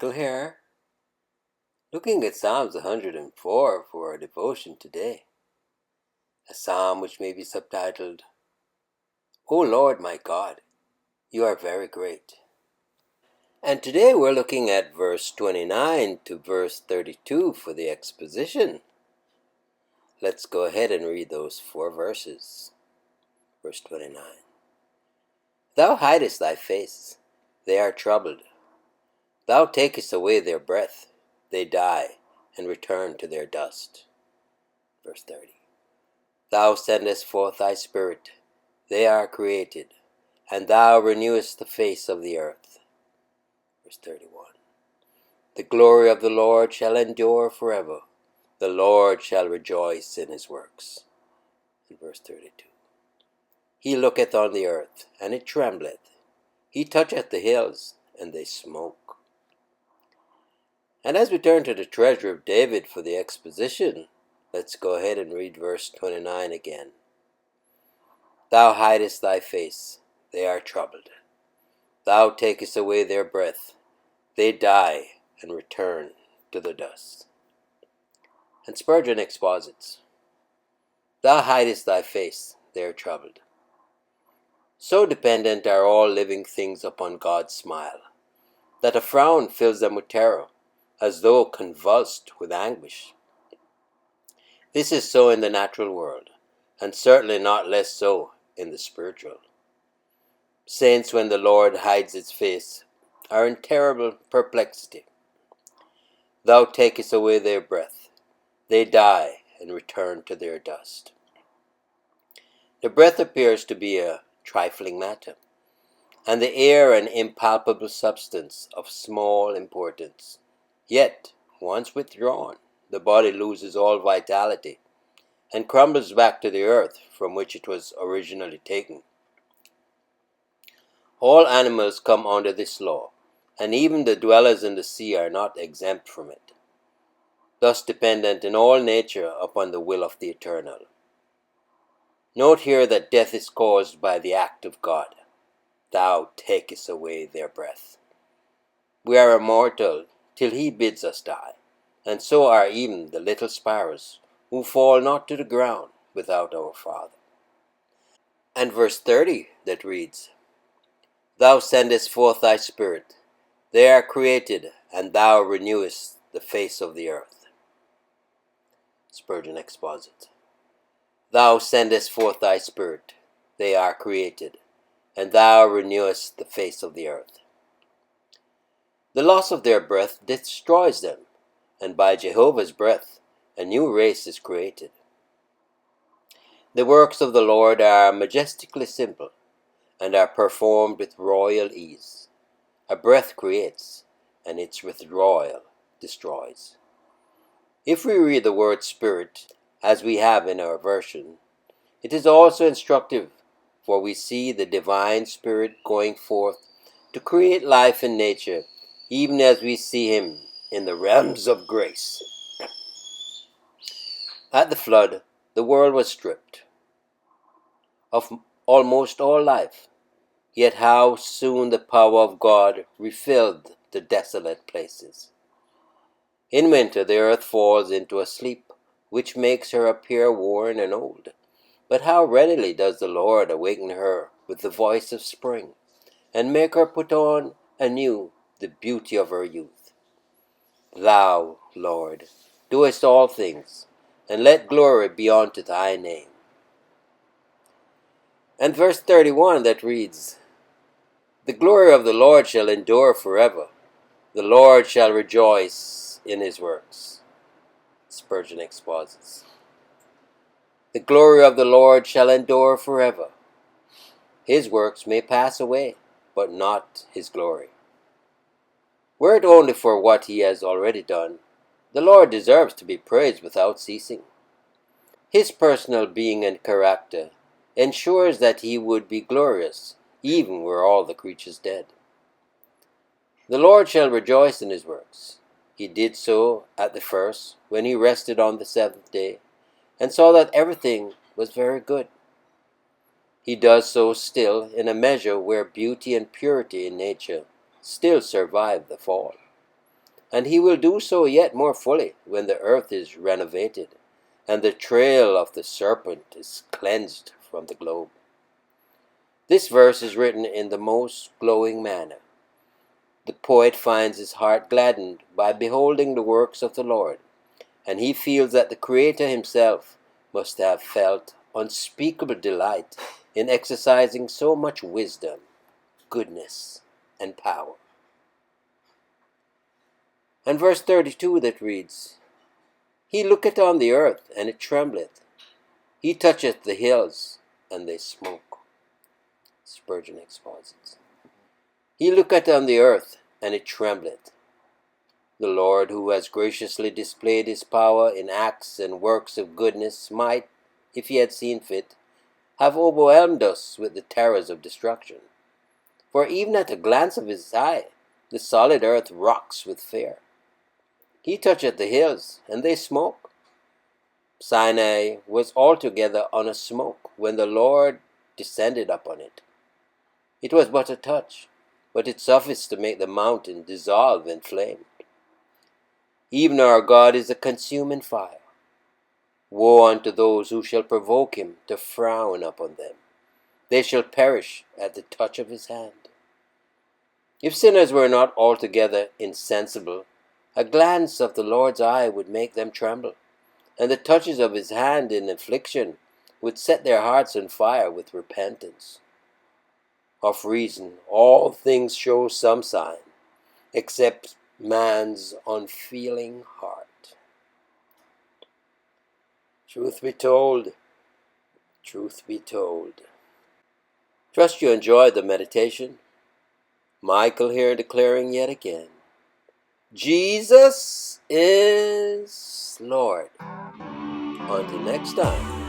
Michael here, looking at Psalms 104 for our devotion today. A psalm which may be subtitled, O Lord my God, you are very great. And today we're looking at verse 29 to verse 32 for the exposition. Let's go ahead and read those 4 verses. Verse 29. Thou hidest thy face, they are troubled. Thou takest away their breath, they die and return to their dust. Verse 30. Thou sendest forth thy Spirit, they are created, and thou renewest the face of the earth. Verse 31. The glory of the Lord shall endure forever, the Lord shall rejoice in his works. And verse 32. He looketh on the earth, and it trembleth. He toucheth the hills, and they smoke. And as we turn to the treasure of David for the exposition, let's go ahead and read verse 29 again. Thou hidest thy face, they are troubled. Thou takest away their breath, they die and return to the dust. And Spurgeon exposits, Thou hidest thy face, they are troubled. So dependent are all living things upon God's smile, that a frown fills them with terror, as though convulsed with anguish. This is so in the natural world, and certainly not less so in the spiritual. Saints, when the Lord hides his face, are in terrible perplexity. Thou takest away their breath, they die and return to their dust. The breath appears to be a trifling matter, and the air an impalpable substance of small importance. Yet, once withdrawn, the body loses all vitality and crumbles back to the earth from which it was originally taken. All animals come under this law, and even the dwellers in the sea are not exempt from it, thus dependent in all nature upon the will of the Eternal. Note here that death is caused by the act of God. Thou takest away their breath. We are immortal till he bids us die, and so are even the little sparrows, who fall not to the ground without our Father. And verse 30 that reads, Thou sendest forth thy Spirit, they are created, and thou renewest the face of the earth. Spurgeon exposits, Thou sendest forth thy Spirit, they are created, and thou renewest the face of the earth. The loss of their breath destroys them, and by Jehovah's breath a new race is created. The works of the Lord are majestically simple, and are performed with royal ease. A breath creates, and its withdrawal destroys. If we read the word Spirit, as we have in our version, it is also instructive, for we see the divine Spirit going forth to create life in nature, even as we see him in the realms of grace. At the flood, the world was stripped of almost all life, yet how soon the power of God refilled the desolate places. In winter, the earth falls into a sleep which makes her appear worn and old, but how readily does the Lord awaken her with the voice of spring, and make her put on anew the beauty of her youth. Thou, Lord, doest all things, and let glory be unto thy name. And verse 31 that reads, The glory of the Lord shall endure forever, the Lord shall rejoice in his works. Spurgeon exposits, The glory of the Lord shall endure forever. His works may pass away, but not his glory. Were it only for what he has already done, the Lord deserves to be praised without ceasing. His personal being and character ensures that he would be glorious, even were all the creatures dead. The Lord shall rejoice in his works. He did so at the first, when he rested on the 7th day, and saw that everything was very good. He does so still in a measure where beauty and purity in nature still survive the fall. and he will do so yet more fully when the earth is renovated, and the trail of the serpent is cleansed from the globe. This verse is written in the most glowing manner. The poet finds his heart gladdened by beholding the works of the Lord, and he feels that the Creator himself must have felt unspeakable delight in exercising so much wisdom, goodness, and power. And verse 32 that reads, He looketh on the earth, and it trembleth. He toucheth the hills, and they smoke. Spurgeon exposits. He looketh on the earth, and it trembleth. The Lord, who has graciously displayed his power in acts and works of goodness, might, if he had seen fit, have overwhelmed us with the terrors of destruction. For even at a glance of his eye, the solid earth rocks with fear. He toucheth the hills, and they smoke. Sinai was altogether on a smoke when the Lord descended upon it. It was but a touch, but it sufficed to make the mountain dissolve in flame. Even our God is a consuming fire. Woe unto those who shall provoke him to frown upon them. They shall perish at the touch of his hand. If sinners were not altogether insensible, a glance of the Lord's eye would make them tremble, and the touches of his hand in affliction would set their hearts on fire with repentance. Of reason, all things show some sign, except man's unfeeling heart. Truth be told, truth be told. Trust you enjoyed the meditation. Michael here declaring yet again, Jesus is Lord. Until next time.